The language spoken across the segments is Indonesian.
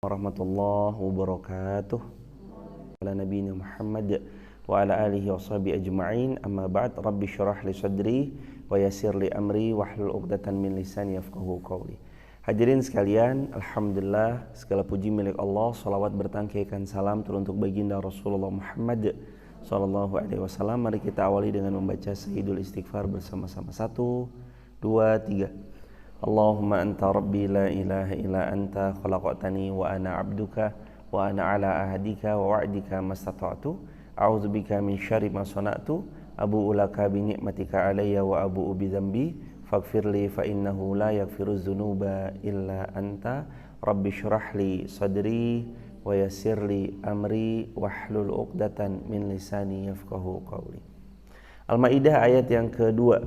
warahmatullahi wabarakatuh. Ala nabiyina Muhammad wa ala alihi wa sahbihi ajma'in. Amma ba'd. Rabbi syrah li sadri wa yassir li amri wahlul 'uqdatan min lisani yafqahu qawli. Hadirin sekalian, alhamdulillah segala puji milik Allah. Salawat bertangkaikan salam turun untuk baginda Rasulullah Muhammad sallallahu alaihi wasallam. Mari kita awali dengan membaca Sayyidul Istighfar bersama-sama. 1, 2, 3. Allahumma anta rabbi la ilaha illa anta khalaqtani wa ana 'abduka wa ana 'ala ahadika wa wa'dika mastata'tu a'udzubika min syarri ma sana'tu abu'u laka bi ni'matika 'alayya wa abu'u bi dzambi faghfirli fa innahu la yaghfiruz dzunuba illa anta rabbi shrah li sadri wa yassir li amri wahlul 'uqdatan min lisani yafqahu qawli. Al-Maidah ayat yang kedua.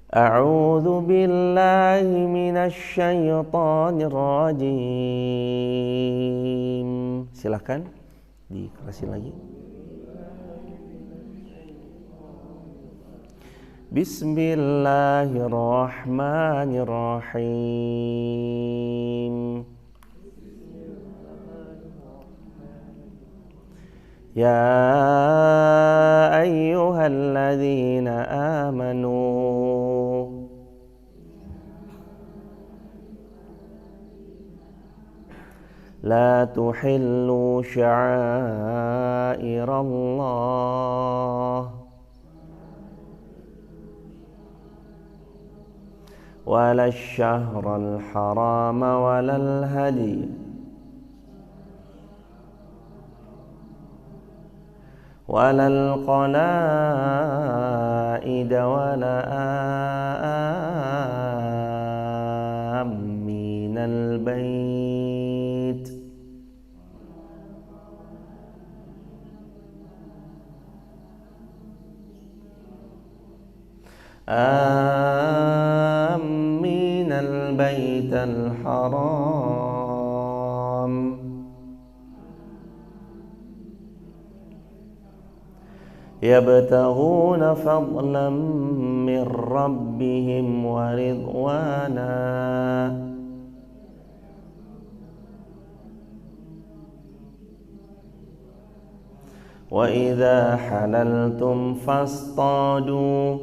A'udzu billahi minasy syaithanir rajim. Silakan dikerasin lagi. Bismillahirrahmanirrahim. Ya ayyuhalladzina amanu la tuhillu sya'airallah wala syahral harama walal hadi walal qalaida wala aminal bait aminal baital haram yabtaghuna fadlan min rabbihim wa ridwana wa idza halaltum fastadu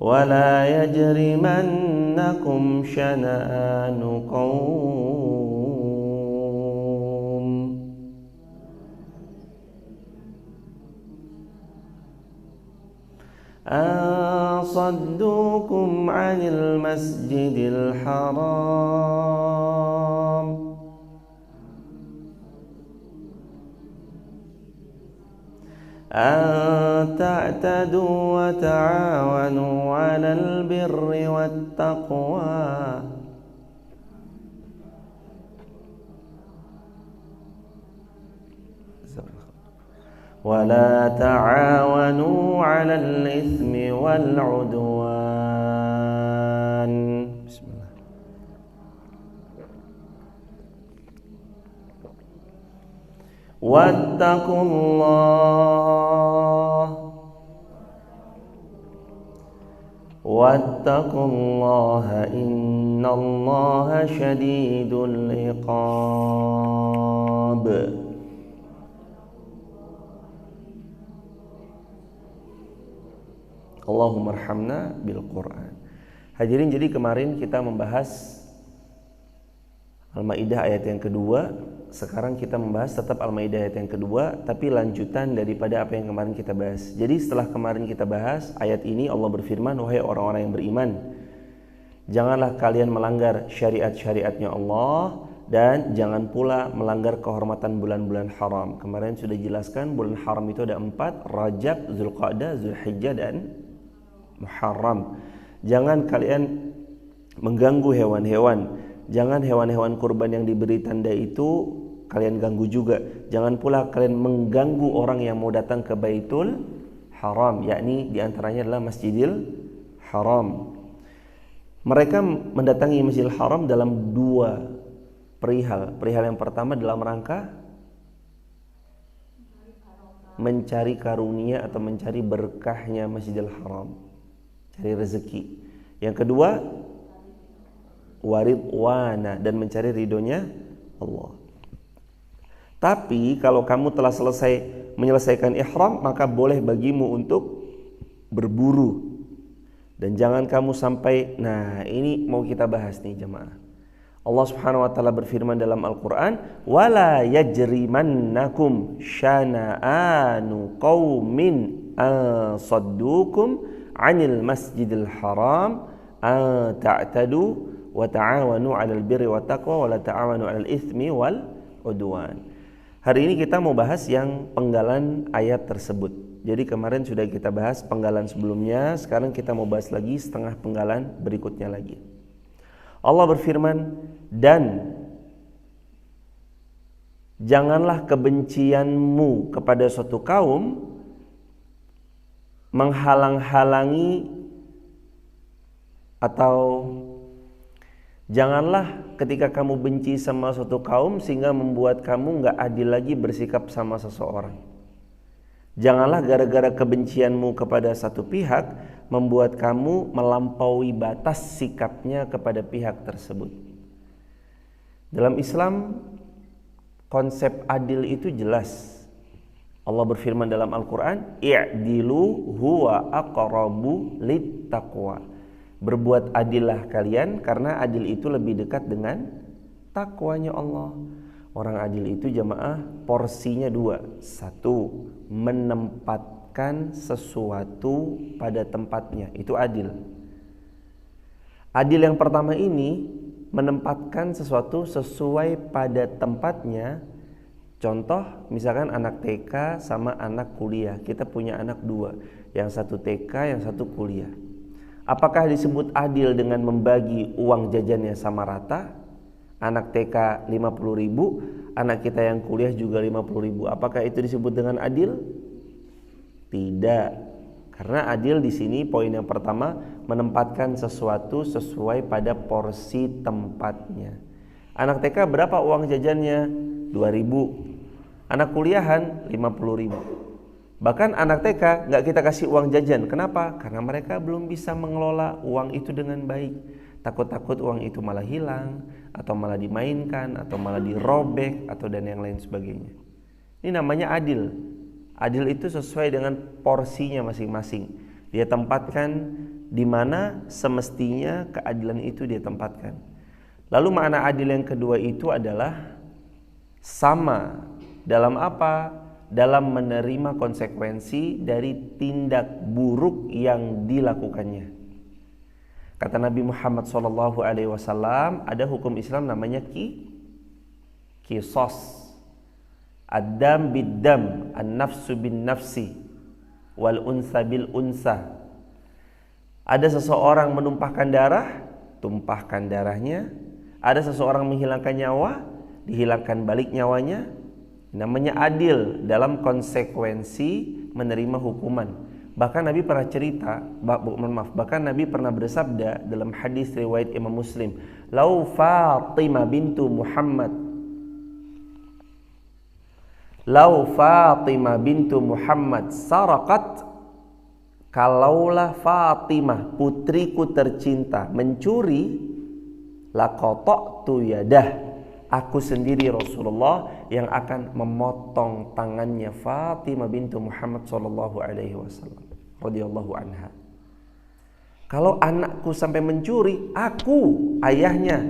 wa la yajrimannakum shana'anu qawm an saddukum 'anil masjidil haram an ta'tadu wa ta'awanu 'alal birri wat taqwa wa la ta'awanu 'alal itsmi wal 'udwan. Bismillah. Wattaqullaha innallaha syadidul iqab. Allahumma arhamna bil Qur'an. Hadirin, jadi kemarin kita membahas Al-Maidah ayat yang kedua. Sekarang kita membahas tetap Al-Maidah ayat yang kedua, tapi lanjutan daripada apa yang kemarin kita bahas. Jadi setelah kemarin kita bahas ayat ini, Allah berfirman, wahai orang-orang yang beriman, janganlah kalian melanggar syariat-syariatnya Allah, dan jangan pula melanggar kehormatan bulan-bulan haram. Kemarin sudah jelaskan bulan haram itu ada 4, Rajab, Zulqa'dah, Zulhijjah, dan Muharram. Jangan kalian mengganggu hewan-hewan. Jangan hewan-hewan kurban yang diberi tanda itu kalian ganggu juga. Jangan pula kalian mengganggu orang yang mau datang ke Baitul Haram, yakni diantaranya adalah Masjidil Haram. Mereka mendatangi Masjidil Haram dalam 2 perihal. Perihal yang pertama dalam rangka mencari karunia atau mencari berkahnya Masjidil Haram, cari rezeki. Yang kedua, waridwana, dan mencari ridhonya Allah. Tapi kalau kamu telah menyelesaikan ihram, maka boleh bagimu untuk berburu. Dan jangan kamu sampai, nah ini mau kita bahas nih jemaah. Allah Subhanahu wa taala berfirman dalam Al-Qur'an, "Wala yajrimannakum syana'anu qaumin asaddukum 'anil masjidil haram ta'tadu wa ta'awanu 'alal birri wat taqwa wa la ta'awanu 'alal itsmi wal 'udwan." Hari ini kita mau bahas yang penggalan ayat tersebut. Jadi kemarin sudah kita bahas penggalan sebelumnya, sekarang kita mau bahas lagi setengah penggalan berikutnya lagi. Allah berfirman, dan janganlah kebencianmu kepada suatu kaum menghalang-halangi, atau janganlah ketika kamu benci sama suatu kaum sehingga membuat kamu gak adil lagi bersikap sama seseorang. Janganlah gara-gara kebencianmu kepada satu pihak membuat kamu melampaui batas sikapnya kepada pihak tersebut. Dalam Islam, konsep adil itu jelas. Allah berfirman dalam Al-Quran, i'dilu huwa aqrabu littaqwa. Berbuat adillah kalian karena adil itu lebih dekat dengan takwanya Allah. Orang adil itu jamaah porsinya dua. Satu, menempatkan sesuatu pada tempatnya, itu adil. Adil yang pertama ini menempatkan sesuatu sesuai pada tempatnya. Contoh misalkan anak TK sama anak kuliah. Kita punya anak dua, yang satu TK, yang satu kuliah. Apakah disebut adil dengan membagi uang jajannya sama rata? Anak TK 50.000, anak kita yang kuliah juga 50.000. Apakah itu disebut dengan adil? Tidak. Karena adil di sini poin yang pertama, menempatkan sesuatu sesuai pada porsi tempatnya. Anak TK berapa uang jajannya? 2.000. Anak kuliahan 50.000. Bahkan anak TK nggak kita kasih uang jajan. Kenapa? Karena mereka belum bisa mengelola uang itu dengan baik. Takut-takut uang itu malah hilang, atau malah dimainkan, atau malah dirobek, atau dan yang lain sebagainya. Ini namanya adil. Adil itu sesuai dengan porsinya masing-masing. Dia tempatkan di mana semestinya keadilan itu dia tempatkan. Lalu makna adil yang kedua itu adalah sama. Dalam apa? Dalam menerima konsekuensi dari tindak buruk yang dilakukannya. Kata Nabi Muhammad SAW, ada hukum Islam namanya kisos. Ad-dam bid-dam, an-nafsu bin-nafsi, wal unsa bil-unsa. Ada seseorang menumpahkan darah, tumpahkan darahnya. Ada seseorang menghilangkan nyawa, dihilangkan balik nyawanya. Namanya adil dalam konsekuensi menerima hukuman. Bahkan Nabi pernah bahkan Nabi pernah bersabda dalam hadis riwayat Imam Muslim, "Lau Fatimah bintu Muhammad sarakat," kalaulah Fatimah putriku tercinta mencuri, laqata'tu yadah, aku sendiri Rasulullah yang akan memotong tangannya Fatimah bintu Muhammad sallallahu alaihi wasallam radhiyallahu anha. Kalau anakku sampai mencuri, aku ayahnya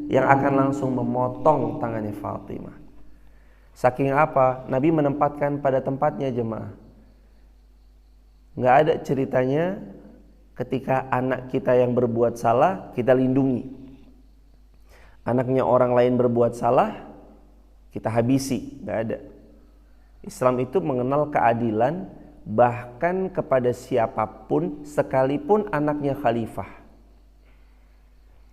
yang akan langsung memotong tangannya Fatimah. Saking apa? Nabi menempatkan pada tempatnya jemaah. Nggak ada ceritanya ketika anak kita yang berbuat salah kita lindungi. Anaknya orang lain berbuat salah kita habisi, nggak ada. Islam itu mengenal keadilan bahkan kepada siapapun, sekalipun anaknya khalifah.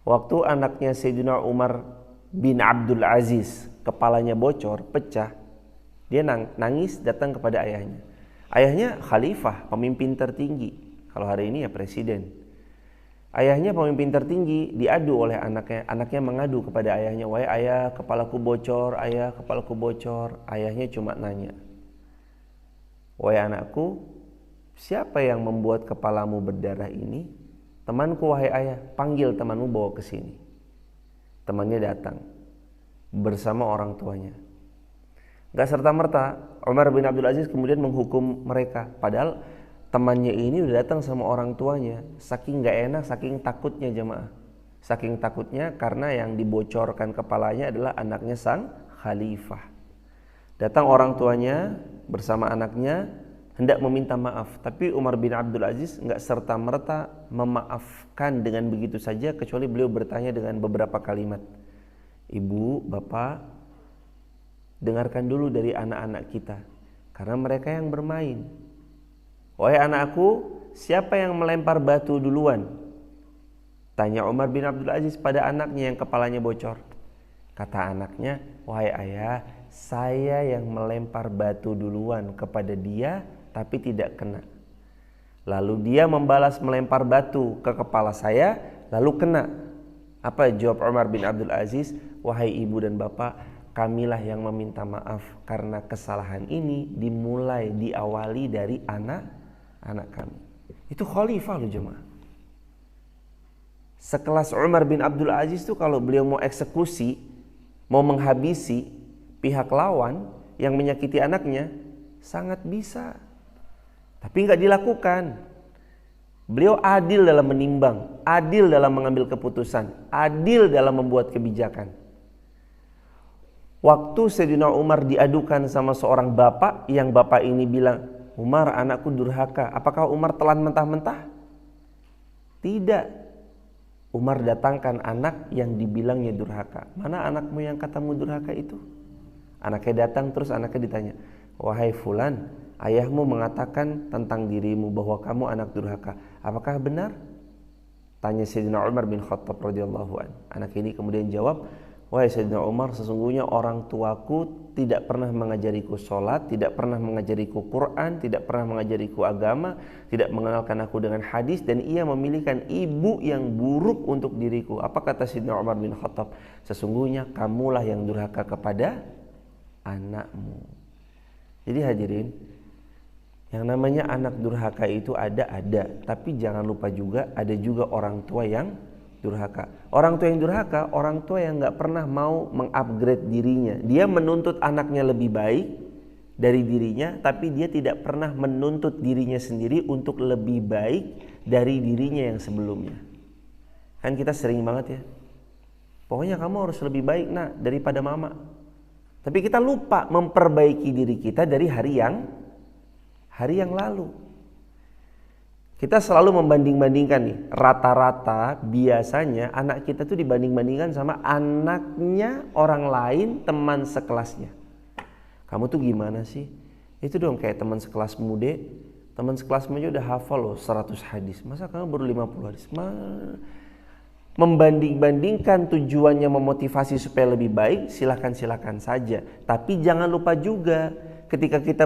Waktu anaknya Sayyidina Umar bin Abdul Aziz kepalanya bocor, pecah, dia nangis datang kepada ayahnya. Ayahnya khalifah, pemimpin tertinggi. Kalau hari ini ya presiden. Ayahnya pemimpin tertinggi, diadu oleh anaknya. Anaknya mengadu kepada ayahnya, "Wahai ayah, kepalaku bocor, ayah, kepalaku bocor." Ayahnya cuma nanya, "Wahai anakku, siapa yang membuat kepalamu berdarah ini?" "Temanku wahai ayah." "Panggil temanmu, bawa ke sini." temannya datang bersama orang tuanya. Gak serta-merta Umar bin Abdul Aziz kemudian menghukum mereka, padahal temannya ini udah datang sama orang tuanya. Saking gak enak, saking takutnya jemaah. Saking takutnya karena yang dibocorkan kepalanya adalah anaknya sang khalifah. Datang orang tuanya bersama anaknya hendak meminta maaf, tapi Umar bin Abdul Aziz gak serta-merta memaafkan dengan begitu saja, kecuali beliau bertanya dengan beberapa kalimat. Ibu, bapak, dengarkan dulu dari anak-anak kita, karena mereka yang bermain. Wahai anakku, siapa yang melempar batu duluan? Tanya Umar bin Abdul Aziz pada anaknya yang kepalanya bocor. Kata anaknya, wahai ayah, saya yang melempar batu duluan kepada dia, tapi tidak kena. Lalu dia membalas melempar batu ke kepala saya, lalu kena. Apa jawab Umar bin Abdul Aziz? Wahai ibu dan bapak, kamilah yang meminta maaf karena kesalahan ini diawali dari anak kami. Itu khalifah loh jemaah. Sekelas Umar bin Abdul Aziz tuh kalau beliau mau eksekusi, mau menghabisi pihak lawan yang menyakiti anaknya, sangat bisa. Tapi nggak dilakukan. Beliau adil dalam menimbang, adil dalam mengambil keputusan, adil dalam membuat kebijakan. Waktu Sayyidina Umar diadukan sama seorang bapak, yang bapak ini bilang, Umar, anakku durhaka. Apakah Umar telan mentah-mentah? Tidak. Umar datangkan anak yang dibilangnya durhaka. Mana anakmu yang katamu durhaka itu? Anaknya datang, terus anaknya ditanya, wahai fulan, ayahmu mengatakan tentang dirimu bahwa kamu anak durhaka. Apakah benar? Tanya Sayyidina Umar bin Khattab radhiyallahu anhu. Anak ini kemudian jawab, wahai Sayyidina Umar, sesungguhnya orang tuaku tidak pernah mengajariku sholat, tidak pernah mengajariku Quran, tidak pernah mengajariku agama, tidak mengenalkan aku dengan hadis, dan ia memilihkan ibu yang buruk untuk diriku. Apa kata Sayyidina Umar bin Khattab? Sesungguhnya kamulah yang durhaka kepada anakmu. Jadi hadirin, yang namanya anak durhaka itu ada, tapi jangan lupa juga ada juga orang tua yang durhaka. Orang tua yang durhaka, orang tua yang gak pernah mau mengupgrade dirinya. Dia menuntut anaknya lebih baik dari dirinya, tapi dia tidak pernah menuntut dirinya sendiri untuk lebih baik dari dirinya yang sebelumnya. Kan kita sering banget ya, pokoknya kamu harus lebih baik nak daripada mama. Tapi kita lupa memperbaiki diri kita dari hari yang lalu. Kita selalu membanding-bandingkan nih, rata-rata biasanya anak kita tuh dibanding-bandingkan sama anaknya orang lain, teman sekelasnya. Kamu tuh gimana sih? Itu dong kayak teman sekelasmu deh. Teman sekelasmu aja udah hafal loh 100 hadis. Masa kamu baru 50 hadis? Membanding-bandingkan tujuannya memotivasi supaya lebih baik, silakan saja. Tapi jangan lupa juga ketika kita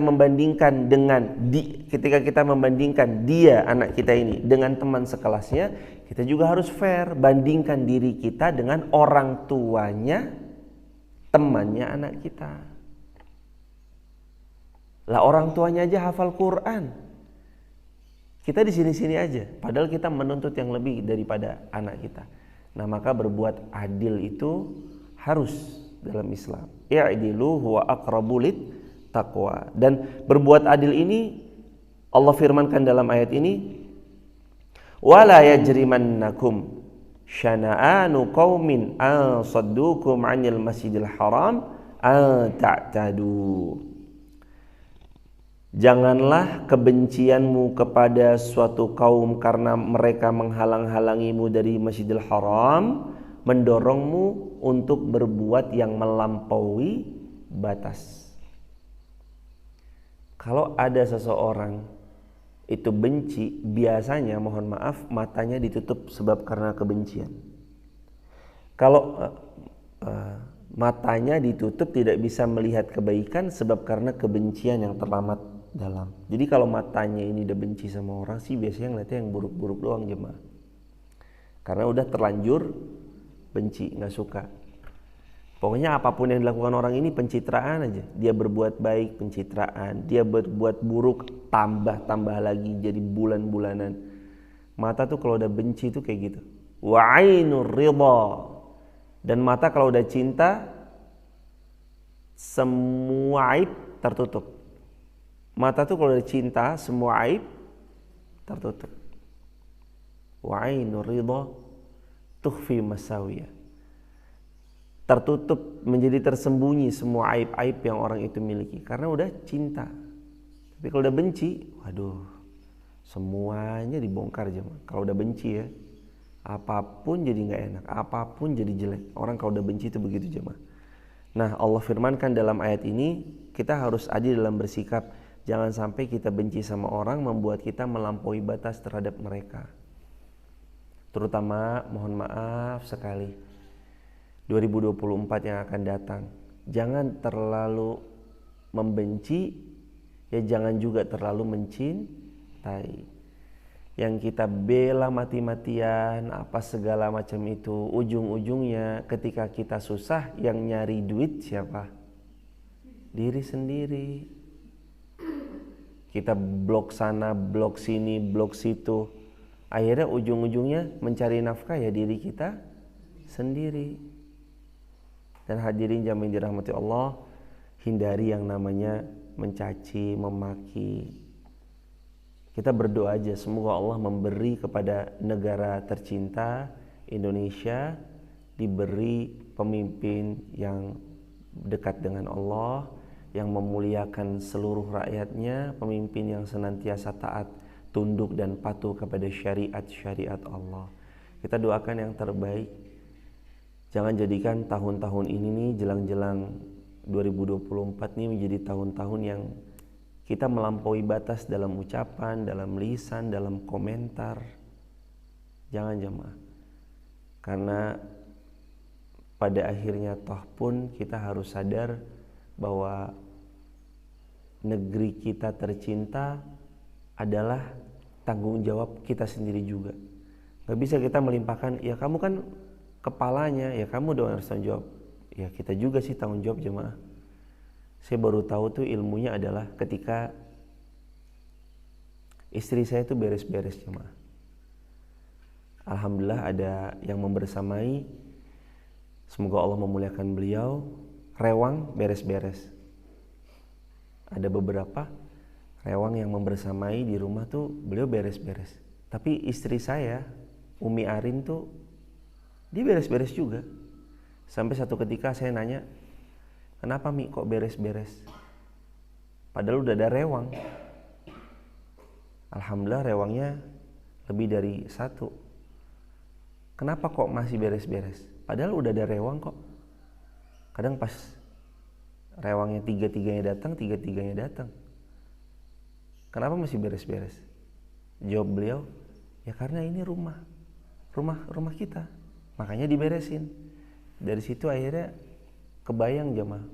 membandingkan dia anak kita ini dengan teman sekelasnya, kita juga harus fair, bandingkan diri kita dengan orang tuanya temannya anak kita. Lah orang tuanya aja hafal Quran, kita di sini-sini aja, padahal kita menuntut yang lebih daripada anak kita. Nah, maka berbuat adil itu harus dalam Islam. I'dilu huwa aqrabu lit taqwa. Dan berbuat adil ini Allah firmankan dalam ayat ini, wala yajrimannakum syana'anu qaumin an saddukum 'anil masjidil haram an ta'tadu. Janganlah kebencianmu kepada suatu kaum karena mereka menghalang-halangimu dari Masjidil Haram mendorongmu untuk berbuat yang melampaui batas. Kalau ada seseorang itu benci, biasanya mohon maaf matanya ditutup sebab karena kebencian. Kalau matanya ditutup tidak bisa melihat kebaikan sebab karena kebencian yang terlamat dalam. Jadi kalau matanya ini udah benci sama orang sih biasanya ngeliatnya yang buruk-buruk doang jemaah. Karena udah terlanjur benci, gak suka. Pokoknya apapun yang dilakukan orang ini pencitraan aja. Dia berbuat baik pencitraan, dia berbuat buruk tambah lagi jadi bulan-bulanan. Mata tuh kalau udah benci tuh kayak gitu. Wa ainur ridha. Dan mata kalau udah cinta, semua aib tertutup. Mata tuh kalau udah cinta, semua aib tertutup. Wa ainur ridha tukhfi masawiyah. Tertutup, menjadi tersembunyi semua aib-aib yang orang itu miliki karena udah cinta. Tapi kalau udah benci, waduh, semuanya dibongkar jemaah. Kalau udah benci ya, apapun jadi nggak enak, apapun jadi jelek. Orang kalau udah benci itu begitu jemaah. Nah, Allah firmankan dalam ayat ini, kita harus adil dalam bersikap. Jangan sampai kita benci sama orang membuat kita melampaui batas terhadap mereka. Terutama, mohon maaf sekali, 2024 yang akan datang, jangan terlalu membenci, ya jangan juga terlalu mencintai. Yang kita bela mati-matian, apa segala macam itu, ujung-ujungnya ketika kita susah, yang nyari duit siapa? Diri sendiri. Kita blok sana, blok sini, blok situ. Akhirnya ujung-ujungnya mencari nafkah ya diri kita sendiri. Dan hadirin jamaah yang dirahmati Allah, hindari yang namanya mencaci, memaki. Kita berdoa aja semoga Allah memberi kepada negara tercinta Indonesia, diberi pemimpin yang dekat dengan Allah, yang memuliakan seluruh rakyatnya, pemimpin yang senantiasa taat, tunduk dan patuh kepada syariat-syariat Allah. Kita doakan yang terbaik. Jangan jadikan tahun-tahun ini nih, jelang-jelang 2024 nih menjadi tahun-tahun yang kita melampaui batas dalam ucapan, dalam lisan, dalam komentar. Jangan jemaah. Karena pada akhirnya toh pun kita harus sadar bahwa negeri kita tercinta adalah tanggung jawab kita sendiri juga. Gak bisa kita melimpahkan, ya kamu kan kepalanya, ya kamu doang harus tanggung jawab. Ya kita juga sih tanggung jawab jemaah. Saya baru tahu tuh ilmunya adalah ketika istri saya tuh beres-beres jemaah. Alhamdulillah ada yang membersamai. Semoga Allah memuliakan beliau. Rewang beres-beres. Ada beberapa rewang yang membersamai di rumah tuh beliau beres-beres. Tapi istri saya, Umi Arin tuh dia beres-beres juga. Sampai satu ketika saya nanya, kenapa Mi kok beres-beres? Padahal udah ada rewang. Alhamdulillah rewangnya lebih dari satu. Kenapa kok masih beres-beres? Padahal udah ada rewang kok. Kadang pas rewangnya tiga-tiganya datang. Kenapa masih beres-beres? Jawab beliau, ya karena ini rumah kita. Makanya diberesin. Dari situ akhirnya kebayang jemaah,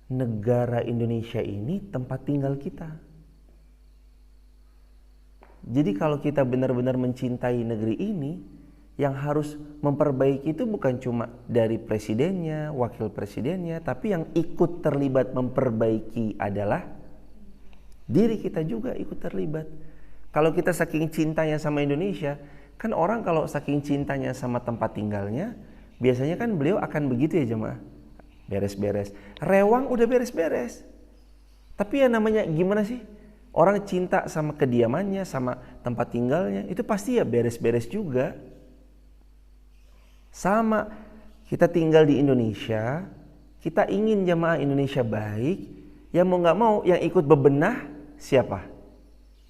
negara Indonesia ini tempat tinggal kita. Jadi kalau kita benar-benar mencintai negeri ini, yang harus memperbaiki itu bukan cuma dari presidennya, wakil presidennya, tapi yang ikut terlibat memperbaiki adalah diri kita juga ikut terlibat. Kalau kita saking cintanya sama Indonesia, kan orang kalau saking cintanya sama tempat tinggalnya, biasanya kan beliau akan begitu ya jemaah, beres-beres. Rewang udah beres-beres. Tapi ya namanya gimana sih? Orang cinta sama kediamannya, sama tempat tinggalnya, itu pasti ya beres-beres juga. Sama, kita tinggal di Indonesia, kita ingin jemaah Indonesia baik, yang mau gak mau yang ikut bebenah siapa?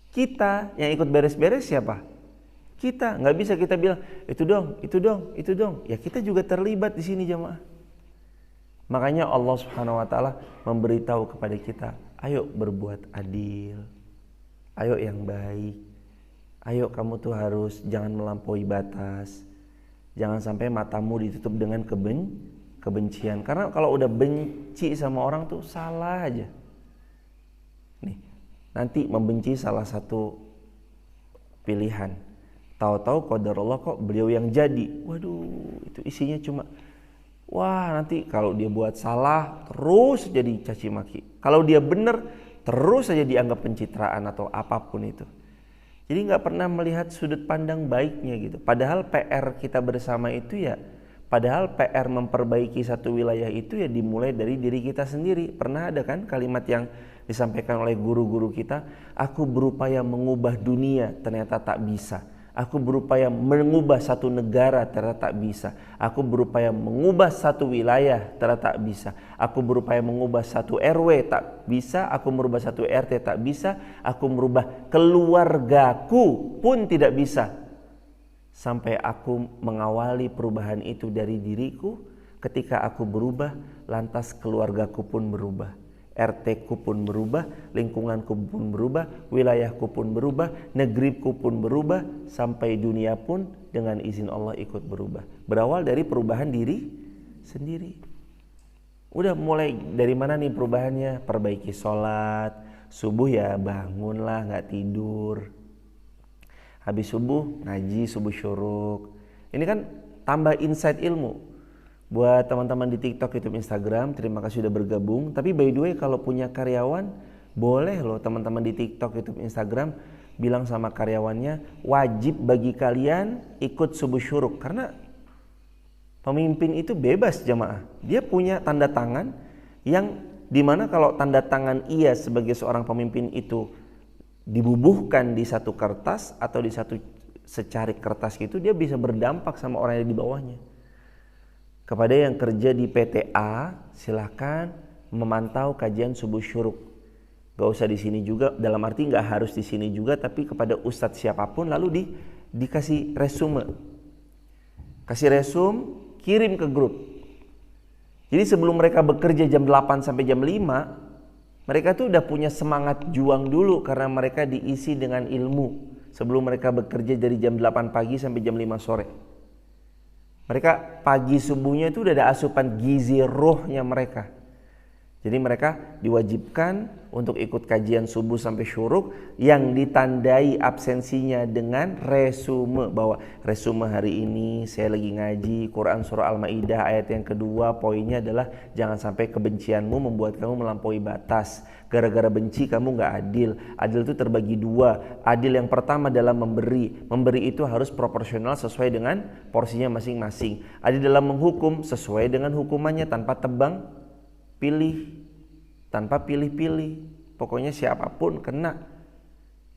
Kita. Yang ikut beres-beres siapa? Kita. Gak bisa kita bilang, itu dong. Ya kita juga terlibat di sini jemaah. Makanya Allah Subhanahu wa Ta'ala memberitahu kepada kita, ayo berbuat adil, ayo yang baik, ayo kamu tuh harus jangan melampaui batas, jangan sampai matamu ditutup dengan kebencian. Karena kalau udah benci sama orang tuh salah aja. Nih, nanti membenci salah satu pilihan. Tahu-tahu qadarullah kok beliau yang jadi. Waduh, itu isinya cuma wah, nanti kalau dia buat salah terus jadi caci maki. Kalau dia benar terus saja dianggap pencitraan atau apapun itu. Jadi nggak pernah melihat sudut pandang baiknya gitu. Padahal PR kita bersama itu ya Padahal PR memperbaiki satu wilayah itu ya dimulai dari diri kita sendiri. Pernah ada kan kalimat yang disampaikan oleh guru-guru kita, aku berupaya mengubah dunia, ternyata tak bisa. Aku berupaya mengubah satu negara, ternyata tak bisa. Aku berupaya mengubah satu wilayah, ternyata tak bisa. Aku berupaya mengubah satu RW, tak bisa. Aku merubah satu RT, tak bisa. Aku merubah keluargaku pun tidak bisa. Sampai aku mengawali perubahan itu dari diriku. Ketika aku berubah, lantas keluargaku pun berubah, RT ku pun berubah, lingkunganku pun berubah, wilayahku pun berubah, negeriku pun berubah, sampai dunia pun dengan izin Allah ikut berubah. Berawal dari perubahan diri sendiri. Udah mulai dari mana nih perubahannya? Perbaiki sholat, subuh ya bangunlah, gak tidur. Habis subuh ngaji, subuh syuruk. Ini kan tambah insight ilmu. Buat teman-teman di TikTok, YouTube, Instagram, terima kasih sudah bergabung. Tapi by the way, kalau punya karyawan, boleh loh teman-teman di TikTok, YouTube, Instagram bilang sama karyawannya, wajib bagi kalian ikut subuh syuruk. Karena pemimpin itu bebas jamaah. Dia punya tanda tangan yang dimana kalau tanda tangan ia sebagai seorang pemimpin itu dibubuhkan di satu kertas atau di satu secarik kertas gitu, dia bisa berdampak sama orang yang di bawahnya. Kepada yang kerja di PTA, silahkan memantau kajian subuh syuruk. Gak usah di sini juga, dalam arti gak harus di sini juga, tapi kepada ustadz siapapun lalu dikasih resume. Kasih resume, kirim ke grup. Jadi sebelum mereka bekerja jam 8 sampai jam 5, mereka tuh udah punya semangat juang dulu karena mereka diisi dengan ilmu. Sebelum mereka bekerja dari jam 8 pagi sampai jam 5 sore. Mereka pagi subuhnya itu udah ada asupan gizi rohnya mereka. Jadi mereka diwajibkan untuk ikut kajian subuh sampai syuruk yang ditandai absensinya dengan resume. Bahwa resume hari ini saya lagi ngaji Quran surah Al-Ma'idah ayat yang kedua. Poinnya adalah jangan sampai kebencianmu membuat kamu melampaui batas. Gara-gara benci kamu gak adil. Adil itu terbagi dua. Adil yang pertama dalam memberi. Memberi itu harus proporsional sesuai dengan porsinya masing-masing. Adil dalam menghukum sesuai dengan hukumannya tanpa tebang pilih, tanpa pilih-pilih. Pokoknya siapapun kena.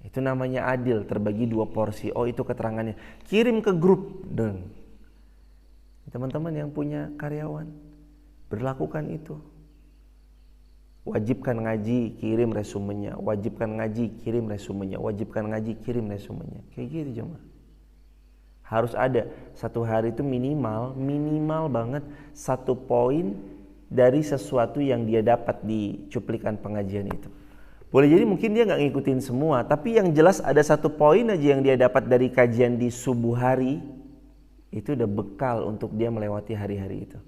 Itu namanya adil, terbagi dua porsi. Oh, itu keterangannya. Kirim ke grup dong. Teman-teman yang punya karyawan, berlakukan itu. Wajibkan ngaji, kirim resumenya. Wajibkan ngaji, kirim resumenya. Wajibkan ngaji, kirim resumenya. Kayak gitu cuma. Harus ada satu hari itu minimal banget 1 poin dari sesuatu yang dia dapat di cuplikan pengajian itu. Boleh jadi mungkin dia gak ngikutin semua, tapi yang jelas ada 1 poin aja yang dia dapat dari kajian di subuh hari, itu udah bekal untuk dia melewati hari-hari itu.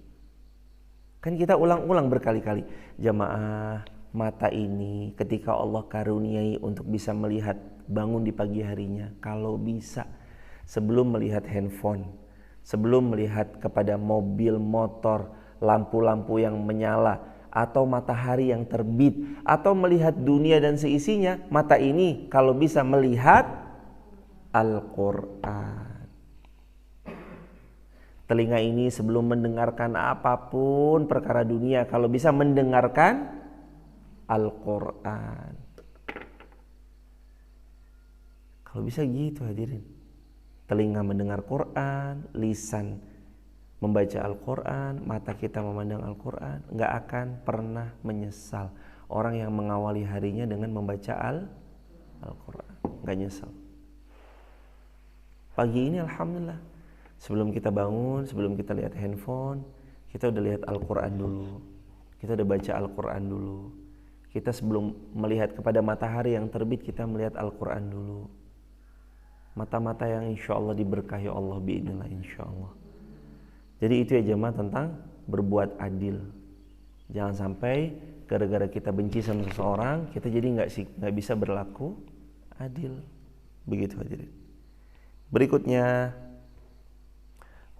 Kan kita ulang-ulang berkali-kali, jamaah, mata ini ketika Allah karuniai untuk bisa melihat, bangun di pagi harinya, kalau bisa sebelum melihat handphone, sebelum melihat kepada mobil, motor, lampu-lampu yang menyala, atau matahari yang terbit, atau melihat dunia dan seisinya, mata ini kalau bisa melihat Al-Quran. Telinga ini sebelum mendengarkan apapun perkara dunia, kalau bisa mendengarkan Al-Quran. Kalau bisa gitu hadirin. Telinga mendengar Quran, lisan membaca Al-Quran, mata kita memandang Al-Quran, gak akan pernah menyesal. Orang yang mengawali harinya dengan membaca Al-Quran, gak nyesal. Pagi ini alhamdulillah, sebelum kita bangun, sebelum kita lihat handphone, kita udah lihat Al-Quran dulu. Kita udah baca Al-Quran dulu. Kita sebelum melihat kepada matahari yang terbit, kita melihat Al-Quran dulu. Mata-mata yang insya Allah diberkahi Allah bi'idznillah insya Allah. Jadi itu ya jemaah tentang berbuat adil. Jangan sampai gara-gara kita benci sama seseorang, kita jadi nggak bisa berlaku adil. Begitu hadirin. Berikutnya,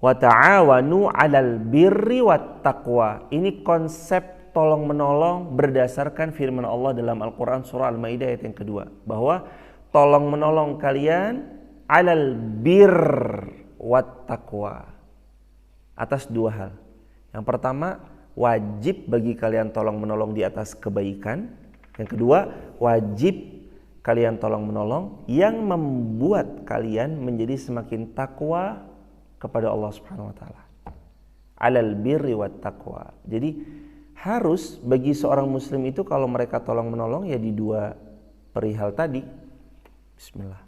wa ta'awanu 'alal birri wat taqwa. Ini konsep tolong menolong berdasarkan firman Allah dalam Al-Qur'an surah Al-Maidah ayat yang kedua, bahwa tolong menolong kalian 'alal birr wat taqwa. atas dua hal. Yang pertama, wajib bagi kalian tolong menolong di atas kebaikan. Yang kedua, wajib kalian tolong menolong yang membuat kalian menjadi semakin takwa kepada Allah Subhanahu wa taala. Alal birri wat taqwa. Jadi harus bagi seorang muslim itu kalau mereka tolong menolong ya di dua perihal tadi. Bismillah.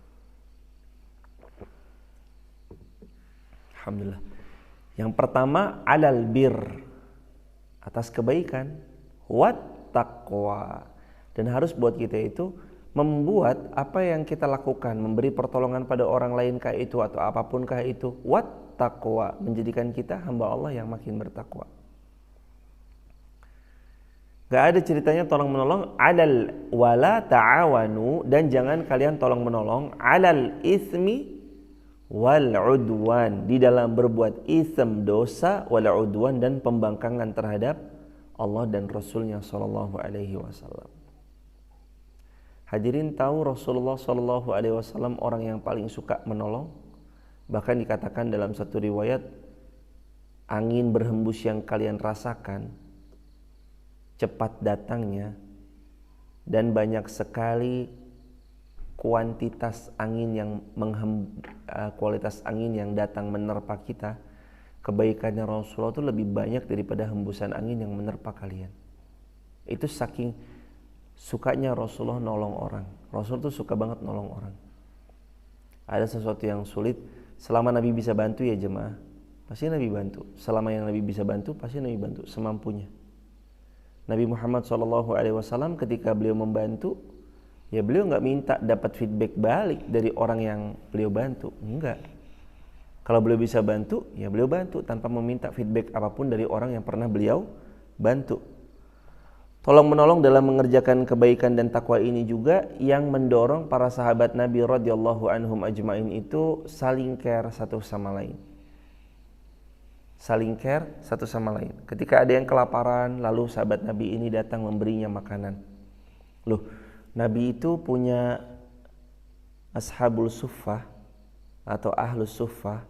Alhamdulillah. Yang pertama alal bir, atas kebaikan, wat taqwa. Dan harus buat kita itu membuat apa yang kita lakukan, memberi pertolongan pada orang lain kah itu atau apapun kah itu, wat taqwa, menjadikan kita hamba Allah yang makin bertakwa. Gak ada ceritanya tolong menolong alal wala ta'awanu, dan jangan kalian tolong menolong alal ismi wal udwan, di dalam berbuat ism dosa, wal udwan dan pembangkangan terhadap Allah dan Rasulnya sallallahu alaihi wasallam. Hadirin tahu Rasulullah sallallahu alaihi wasallam orang yang paling suka menolong. Bahkan dikatakan dalam satu riwayat, angin berhembus yang kalian rasakan cepat datangnya dan banyak sekali kualitas angin yang datang menerpa kita. Kebaikannya Rasulullah itu lebih banyak daripada hembusan angin yang menerpa kalian. Itu saking sukanya Rasulullah nolong orang. Rasul tuh suka banget nolong orang. Ada sesuatu yang sulit, selama Nabi bisa bantu ya jemaah, pasti Nabi bantu. Selama yang Nabi bisa bantu, pasti Nabi bantu semampunya. Nabi Muhammad SAW ketika beliau membantu, ya beliau nggak minta dapat feedback balik dari orang yang beliau bantu, enggak. Kalau beliau bisa bantu, ya beliau bantu tanpa meminta feedback apapun dari orang yang pernah beliau bantu. Tolong menolong dalam mengerjakan kebaikan dan takwa ini juga yang mendorong para sahabat Nabi radhiyallahu anhum ajmain itu saling care satu sama lain. Saling care satu sama lain. Ketika ada yang kelaparan, lalu sahabat Nabi ini datang memberinya makanan. Loh, Nabi itu punya ashabul suffah atau ahlus suffah.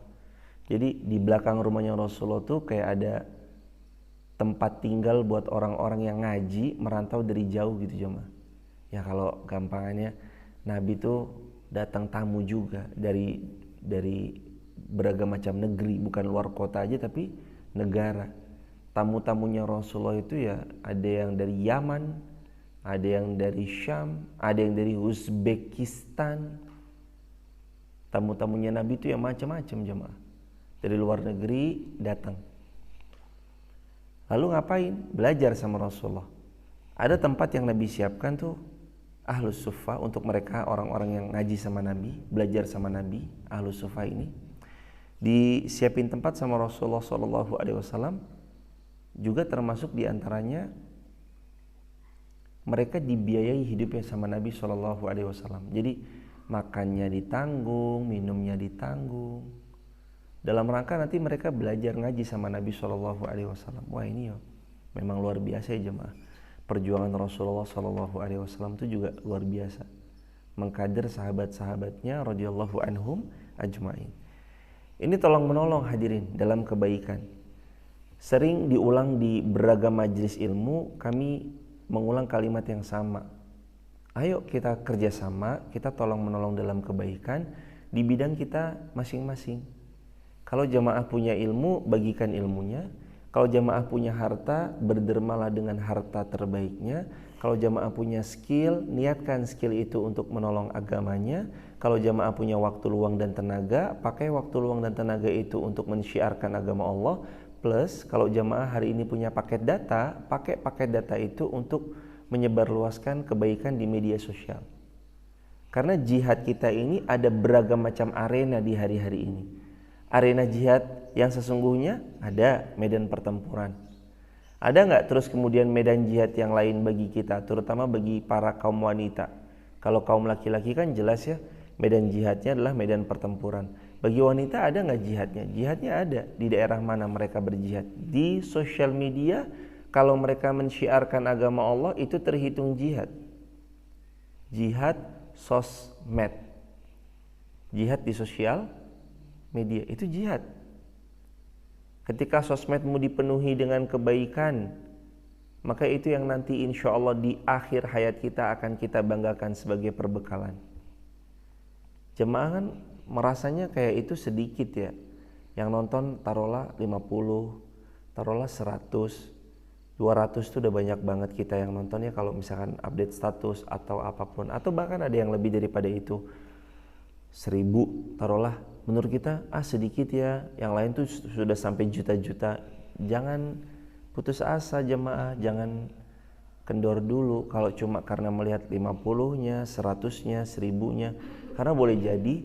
Jadi di belakang rumahnya Rasulullah tuh kayak ada tempat tinggal buat orang-orang yang ngaji merantau dari jauh gitu jemaah. Ya kalau gampangannya, Nabi tuh datang tamu juga dari beragam macam negeri, bukan luar kota aja tapi negara. Tamu-tamunya Rasulullah itu ya ada yang dari Yaman, ada yang dari Syam, ada yang dari Uzbekistan. Tamu-tamunya Nabi itu ya macam-macam jemaah. Dari luar negeri datang. Lalu ngapain? Belajar sama Rasulullah. Ada tempat yang Nabi siapkan tuh Ahlus Suffah untuk mereka orang-orang yang ngaji sama Nabi, belajar sama Nabi. Ahlus Suffah ini disiapin tempat sama Rasulullah SAW. Juga termasuk diantaranya mereka dibiayai hidupnya sama Nabi SAW. Jadi makannya ditanggung, minumnya ditanggung, dalam rangka nanti mereka belajar ngaji sama Nabi SAW. Wah ini ya memang luar biasa ya jemaah. Perjuangan Rasulullah SAW itu juga luar biasa, mengkader sahabat-sahabatnya radhiyallahu anhum ajmain. Ini tolong menolong hadirin dalam kebaikan. Sering diulang di beragam majelis ilmu, kami mengulang kalimat yang sama. Ayo kita kerjasama, kita tolong menolong dalam kebaikan di bidang kita masing-masing. Kalau jamaah punya ilmu, bagikan ilmunya. Kalau jamaah punya harta, berdermalah dengan harta terbaiknya. Kalau jamaah punya skill, niatkan skill itu untuk menolong agamanya. Kalau jamaah punya waktu luang dan tenaga, pakai waktu luang dan tenaga itu untuk mensyiarkan agama Allah. Plus, kalau jamaah hari ini punya paket data, pakai paket data itu untuk menyebarluaskan kebaikan di media sosial. Karena jihad kita ini ada beragam macam arena di hari-hari ini. Arena jihad yang sesungguhnya ada medan pertempuran. Ada nggak terus kemudian medan jihad yang lain bagi kita, terutama bagi para kaum wanita? Kalau kaum laki-laki kan jelas ya, medan jihadnya adalah medan pertempuran. Bagi wanita ada nggak jihadnya? Jihadnya ada. Di daerah mana mereka berjihad? Di sosial media, kalau mereka mensyiarkan agama Allah itu terhitung jihad. Jihad sosmed. Jihad di sosial media itu jihad. Ketika sosmedmu dipenuhi dengan kebaikan, maka itu yang nanti insya Allah di akhir hayat kita akan kita banggakan sebagai perbekalan. Jemaah kan merasanya kayak itu sedikit ya. Yang nonton taruhlah 50, taruhlah 100, 200 itu udah banyak banget kita yang nonton ya kalau misalkan update status atau apapun. Atau bahkan ada yang lebih daripada itu. 1000 taruhlah, menurut kita sedikit ya, yang lain tuh sudah sampai juta-juta. Jangan putus asa jemaah, jangan kendor dulu kalau cuma karena melihat 50-nya, 100-nya, 1000-nya. Karena boleh jadi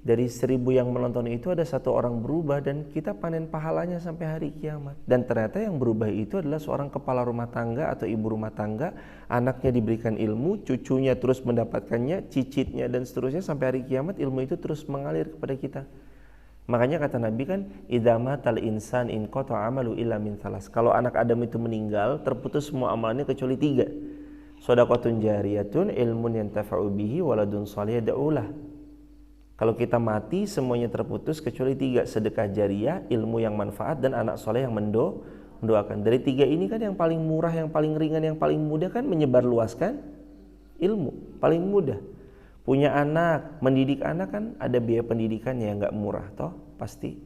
dari 1000 yang menonton itu ada 1 orang berubah dan kita panen pahalanya sampai hari kiamat. Dan ternyata yang berubah itu adalah seorang kepala rumah tangga atau ibu rumah tangga, anaknya diberikan ilmu, cucunya terus mendapatkannya, cicitnya dan seterusnya sampai hari kiamat ilmu itu terus mengalir kepada kita. Makanya kata Nabi kan, idza matal insan in qata amalu illa min thalas. Kalau anak Adam itu meninggal, terputus semua amalannya kecuali 3. Shadaqatun jariyatun, ilmun yantafa'u bihi, waladun shalih yad'ulah. Kalau kita mati semuanya terputus kecuali 3, sedekah jariah, ilmu yang manfaat dan anak soleh yang mendoakan. Dari 3 ini kan yang paling murah, yang paling ringan, yang paling mudah kan menyebarluaskan ilmu, paling mudah. Punya anak, mendidik anak kan ada biaya pendidikannya yang nggak murah toh pasti.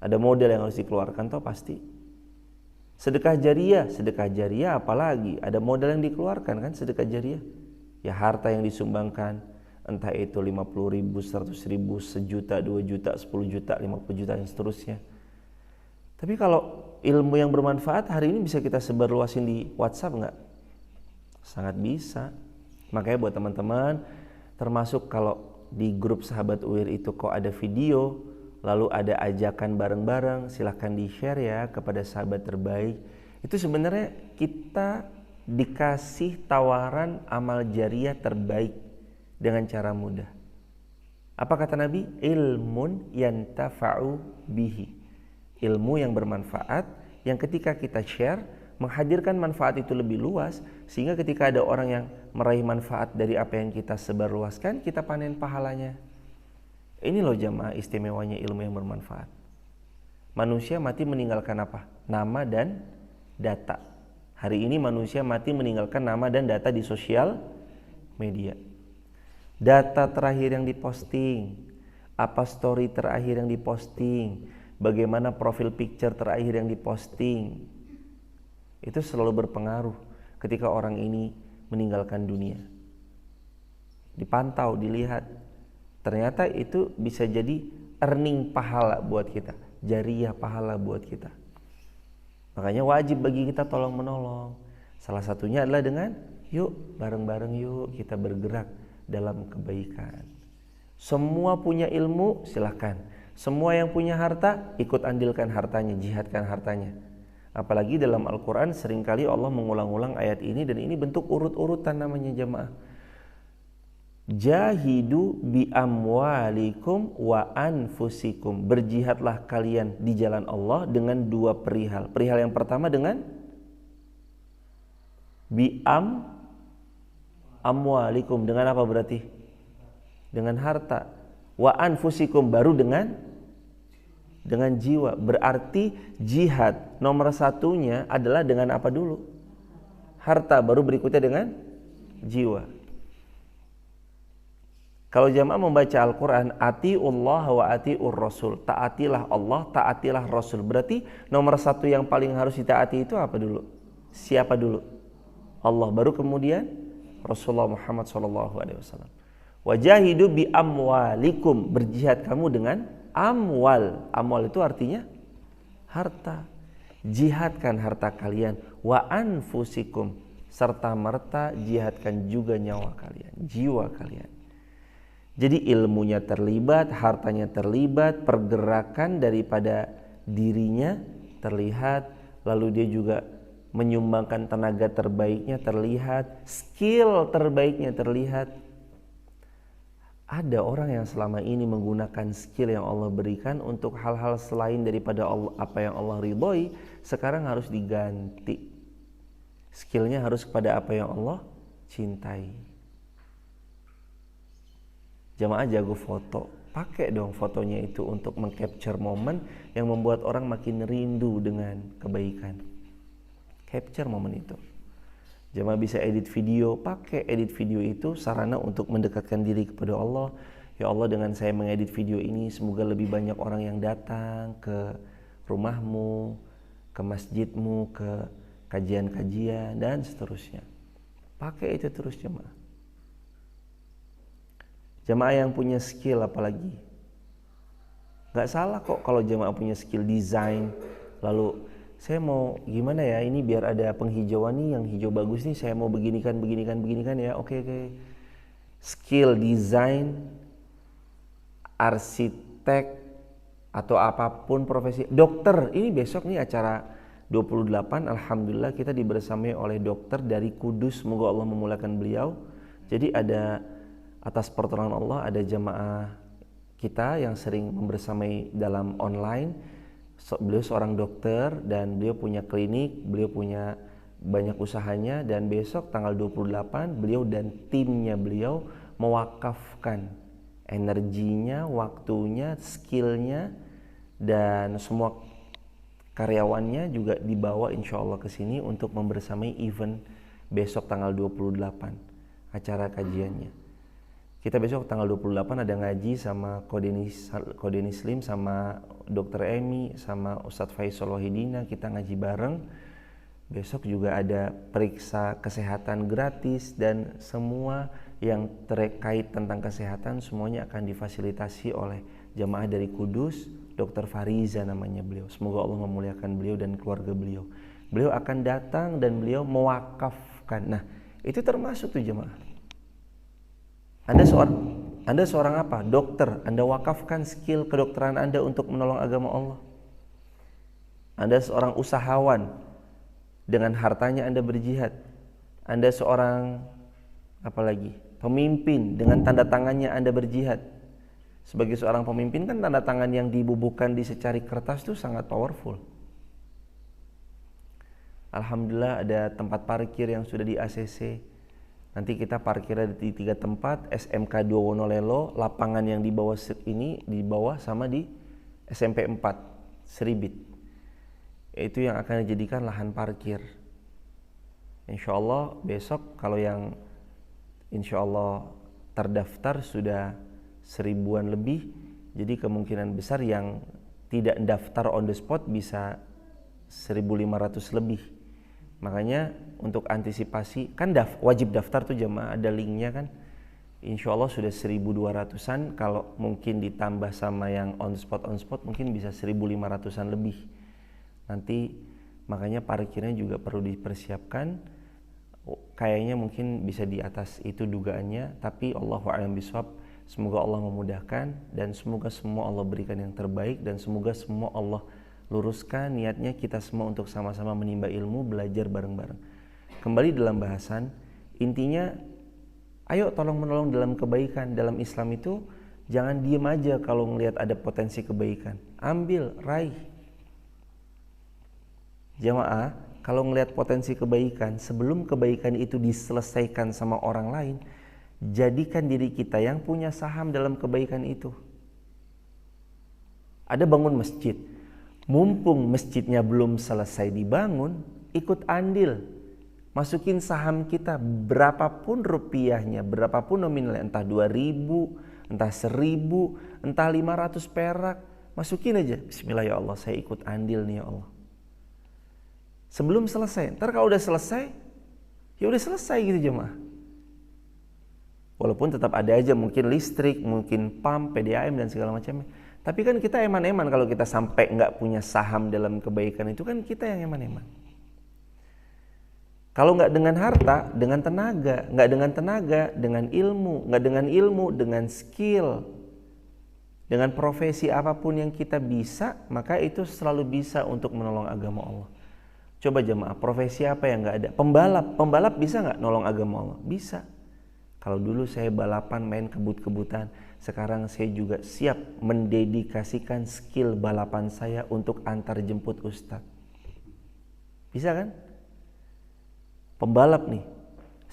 Ada modal yang harus dikeluarkan toh pasti. Sedekah jariah apalagi ada modal yang dikeluarkan kan sedekah jariah. Ya harta yang disumbangkan, entah itu 50.000, 100.000, 1 juta, 2 juta, 10 juta, 50 juta dan seterusnya. Tapi kalau ilmu yang bermanfaat hari ini bisa kita sebarluasin di WhatsApp nggak? Sangat bisa. Makanya buat teman-teman, termasuk kalau di grup sahabat UIR itu kok ada video, lalu ada ajakan bareng-bareng, silahkan di-share ya kepada sahabat terbaik. Itu sebenarnya kita dikasih tawaran amal jariah terbaik dengan cara mudah. Apa kata Nabi? Ilmun yantafa'u bihi. Ilmu yang bermanfaat, yang ketika kita share, menghadirkan manfaat itu lebih luas, sehingga ketika ada orang yang meraih manfaat dari apa yang kita sebarluaskan, kita panen pahalanya. Ini loh jamaah istimewanya ilmu yang bermanfaat. Manusia mati meninggalkan apa? Nama dan data. Hari ini manusia mati meninggalkan nama dan data di sosial media. Data terakhir yang diposting, apa story terakhir yang diposting, bagaimana profil picture terakhir yang diposting, itu selalu berpengaruh ketika orang ini meninggalkan dunia. Dipantau, dilihat, ternyata itu bisa jadi earning pahala buat kita, jariah pahala buat kita. Makanya wajib bagi kita tolong menolong. Salah satunya adalah dengan yuk bareng-bareng yuk kita bergerak dalam kebaikan. Semua punya ilmu, silahkan. Semua yang punya harta, ikut andilkan hartanya, jihadkan hartanya. Apalagi dalam Al-Quran seringkali Allah mengulang-ulang ayat ini, dan ini bentuk urut-urutan namanya jamaah. Jahidu bi amwalikum wa anfusikum. Berjihadlah kalian di jalan Allah dengan 2 perihal. Perihal yang pertama dengan bi amwalikum, dengan apa berarti? Dengan harta. Wa anfusikum, baru dengan jiwa. Berarti jihad nomor 1-nya adalah dengan apa dulu? Harta, baru berikutnya dengan jiwa. Kalau jamaah membaca Al-Quran, atiullah wa atiur rasul, taatilah Allah, taatilah Rasul. Berarti nomor 1 yang paling harus ditaati itu apa dulu? Siapa dulu? Allah, baru kemudian Rasulullah Muhammad SAW. Wajahidu bi amwalikum, berjihad kamu dengan amwal. Amwal itu artinya harta. Jihadkan harta kalian. Wa anfusikum, serta merta jihadkan juga nyawa kalian, jiwa kalian. Jadi ilmunya terlibat, hartanya terlibat, pergerakan daripada dirinya terlihat, lalu dia juga menyumbangkan tenaga terbaiknya terlihat, skill terbaiknya terlihat. Ada orang yang selama ini menggunakan skill yang Allah berikan untuk hal-hal selain daripada Allah, apa yang Allah ridhoi, sekarang harus diganti. Skillnya harus kepada apa yang Allah cintai. Jamaah jago foto, pakai dong fotonya itu untuk meng-capture momen yang membuat orang makin rindu dengan kebaikan. Capture momen itu. Jamaah bisa edit video, pakai edit video itu sarana untuk mendekatkan diri kepada Allah. Ya Allah, dengan saya mengedit video ini semoga lebih banyak orang yang datang ke rumahmu, ke masjidmu, ke kajian-kajian dan seterusnya. Pakai itu terus jemaah. Jemaah yang punya skill apalagi. Gak salah kok kalau jemaah punya skill desain. Lalu saya mau gimana ya ini biar ada penghijauan nih, yang hijau bagus nih, saya mau beginikan ya. Oke. Skill desain, arsitek atau apapun profesi, dokter. Ini besok nih acara 28, alhamdulillah kita dibersamai oleh dokter dari Kudus, semoga Allah memulakan beliau. Jadi ada atas pertolongan Allah ada jamaah kita yang sering membersamai dalam online. Beliau seorang dokter dan beliau punya klinik, beliau punya banyak usahanya, dan besok tanggal 28 beliau dan timnya beliau mewakafkan energinya, waktunya, skillnya, dan semua karyawannya juga dibawa insya Allah ke sini untuk membersamai event besok tanggal 28 acara kajiannya. Kita besok tanggal 28 ada ngaji sama Kodeni Slim sama Dr. Emi sama Ustadz Faisal Wahidina, kita ngaji bareng. Besok juga ada periksa kesehatan gratis dan semua yang terkait tentang kesehatan semuanya akan difasilitasi oleh jamaah dari Kudus, Dr. Fariza namanya beliau. Semoga Allah memuliakan beliau dan keluarga beliau. Beliau akan datang dan beliau mewakafkan. Nah, itu termasuk tuh jemaah. Anda seorang apa? Dokter. Anda wakafkan skill kedokteran Anda untuk menolong agama Allah. Anda seorang usahawan. Dengan hartanya Anda berjihad. Anda seorang pemimpin, dengan tanda tangannya Anda berjihad. Sebagai seorang pemimpin kan tanda tangan yang dibubuhkan di secari kertas itu sangat powerful. Alhamdulillah ada tempat parkir yang sudah di ACC. Nanti kita parkirnya di 3 tempat, SMK 2 Wonolelo, lapangan yang di bawah ini di bawah sama di SMP 4 Seribit. Itu yang akan dijadikan lahan parkir. Insya Allah besok kalau yang insya Allah terdaftar sudah 1000-an lebih, jadi kemungkinan besar yang tidak daftar on the spot bisa 1500 lebih. Makanya untuk antisipasi, kan wajib daftar tuh jemaah, ada linknya kan. Insya Allah sudah 1200-an, kalau mungkin ditambah sama yang on spot mungkin bisa 1500-an lebih. Nanti makanya parkirnya juga perlu dipersiapkan. Kayaknya mungkin bisa di atas itu dugaannya, tapi Allahu a'lam bishawab. Semoga Allah memudahkan dan semoga semua Allah berikan yang terbaik, dan semoga semua Allah luruskan niatnya kita semua untuk sama-sama menimba ilmu, belajar bareng-bareng. Kembali dalam bahasan, intinya ayo tolong menolong dalam kebaikan. Dalam Islam itu jangan diem aja kalau melihat ada potensi kebaikan. Ambil, raih. Jamaah, kalau melihat potensi kebaikan, sebelum kebaikan itu diselesaikan sama orang lain, jadikan diri kita yang punya saham dalam kebaikan itu. Ada bangun masjid, mumpung masjidnya belum selesai dibangun, ikut andil, masukin saham kita berapapun rupiahnya, berapapun nominalnya, entah 2000, entah 1000, entah 500 perak, masukin aja. Bismillah ya Allah, saya ikut andil nih ya Allah. Sebelum selesai, ntar kalau udah selesai, ya udah selesai gitu jemaah. Walaupun tetap ada aja mungkin listrik, mungkin pump, PDAM dan segala macamnya. Tapi kan kita eman-eman kalau kita sampai nggak punya saham dalam kebaikan itu, kan kita yang eman-eman. Kalau nggak dengan harta, dengan tenaga. Nggak dengan tenaga, dengan ilmu. Nggak dengan ilmu, dengan skill. Dengan profesi apapun yang kita bisa, maka itu selalu bisa untuk menolong agama Allah. Coba jemaah, profesi apa yang nggak ada? Pembalap bisa nggak nolong agama Allah? Bisa. Kalau dulu saya balapan main kebut-kebutan, sekarang saya juga siap mendedikasikan skill balapan saya untuk antar jemput ustadz. Bisa kan? Pembalap nih.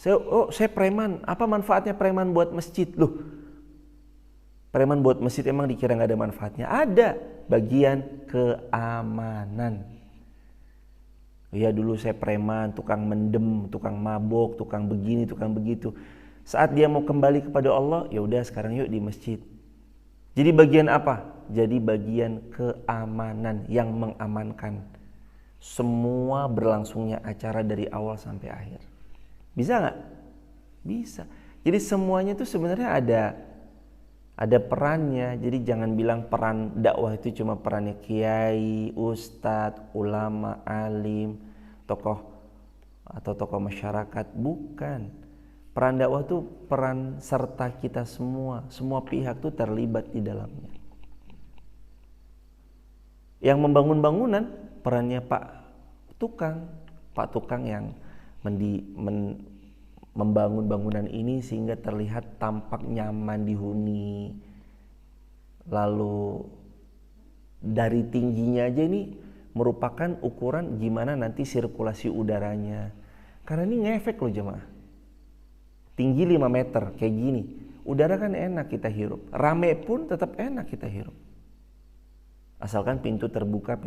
Saya preman, apa manfaatnya preman buat masjid? Loh, Preman buat masjid emang dikira nggak ada manfaatnya? Ada, bagian keamanan. Ya dulu saya preman, tukang mendem, tukang mabok, tukang begini, tukang begitu. Saat dia mau kembali kepada Allah, ya udah sekarang yuk di masjid. Jadi bagian apa? Jadi bagian keamanan yang mengamankan semua berlangsungnya acara dari awal sampai akhir. Bisa nggak? Bisa. Jadi semuanya itu sebenarnya ada perannya. Jadi jangan bilang peran dakwah itu cuma perannya kiai, ustadz, ulama, alim, tokoh atau tokoh masyarakat. Bukan. Peran dakwah itu peran serta kita semua pihak itu terlibat di dalamnya. Yang membangun bangunan perannya Pak Tukang yang membangun bangunan ini sehingga terlihat tampak nyaman dihuni. Lalu dari tingginya aja ini merupakan ukuran gimana nanti sirkulasi udaranya. Karena ini ngefek loh jemaah. Tinggi 5 meter kayak gini, udara kan enak kita hirup. Rame pun tetap enak kita hirup. Asalkan pintu terbuka.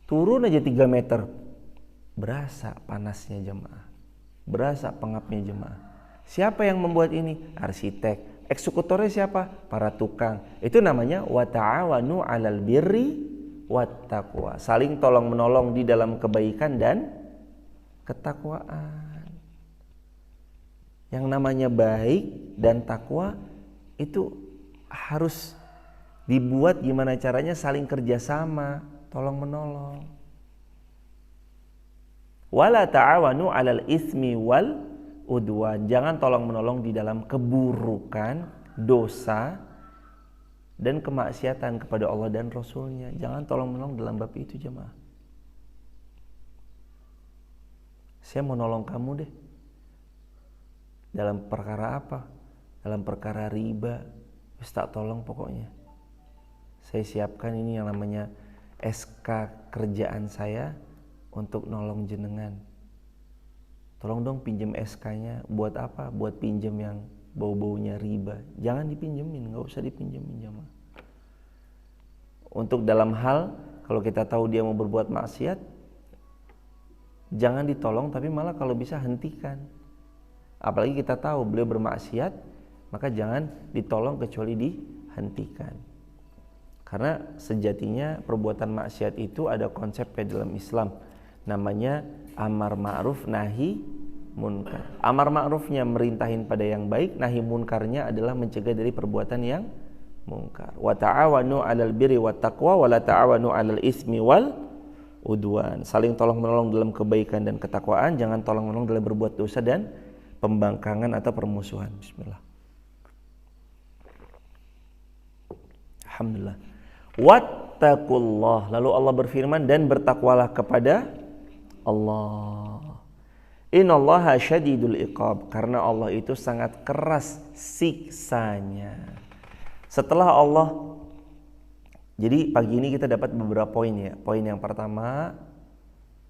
Turun aja 3 meter, berasa panasnya jemaah. Berasa pengapnya jemaah. Siapa yang membuat ini? Arsitek. Eksekutornya siapa? Para tukang. Itu namanya wa ta'awanu 'alal birri wat taqwa. Saling tolong menolong di dalam kebaikan dan ketakwaan. Yang namanya baik dan takwa itu harus dibuat gimana caranya saling kerjasama, tolong menolong. Wala ta'awanu 'alal ismi wal udwan. Jangan tolong menolong di dalam keburukan, dosa dan kemaksiatan kepada Allah dan Rasulnya. Jangan tolong menolong dalam bab itu jemaah. Saya mau nolong kamu deh. Dalam perkara apa? Dalam perkara riba. Wis tak tolong pokoknya. Saya siapkan ini yang namanya SK kerjaan saya untuk nolong jenengan. Tolong dong pinjem SK-nya. Buat apa? Buat pinjem yang bau-baunya riba. Jangan dipinjemin, gak usah dipinjemin jemaah. Untuk dalam hal kalau kita tahu dia mau berbuat maksiat, jangan ditolong, tapi malah kalau bisa hentikan. Apalagi kita tahu beliau bermaksiat, maka jangan ditolong kecuali dihentikan. Karena sejatinya perbuatan maksiat itu ada konsepnya dalam Islam. Namanya amar ma'ruf nahi munkar. Amar ma'rufnya merintahin pada yang baik, nahi munkarnya adalah mencegah dari perbuatan yang munkar. Wa ta'awanu 'alal birri wat taqwa wa la ta'awanu 'alal ismi wal udwan. Saling tolong menolong dalam kebaikan dan ketakwaan, jangan tolong menolong dalam berbuat dosa dan pembangkangan atau permusuhan. Bismillah. Alhamdulillah. Wattaqullah. Lalu Allah berfirman, dan bertakwalah kepada Allah. Innallaha syadidul iqab. Karena Allah itu sangat keras siksanya. Setelah Allah, jadi pagi ini kita dapat beberapa poin ya. Poin yang pertama,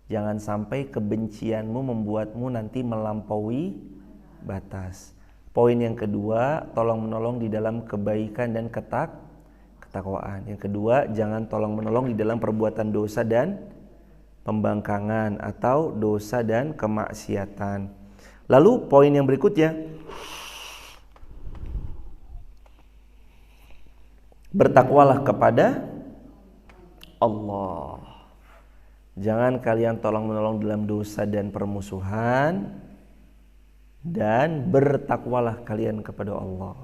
jangan sampai kebencianmu membuatmu nanti melampaui batas. Poin yang kedua, tolong menolong di dalam kebaikan dan ketakwaan. Yang kedua, jangan tolong menolong di dalam perbuatan dosa dan pembangkangan atau dosa dan kemaksiatan. Lalu poin yang berikutnya, bertakwalah kepada Allah. Jangan kalian tolong menolong dalam dosa dan permusuhan, dan bertakwalah kalian kepada Allah.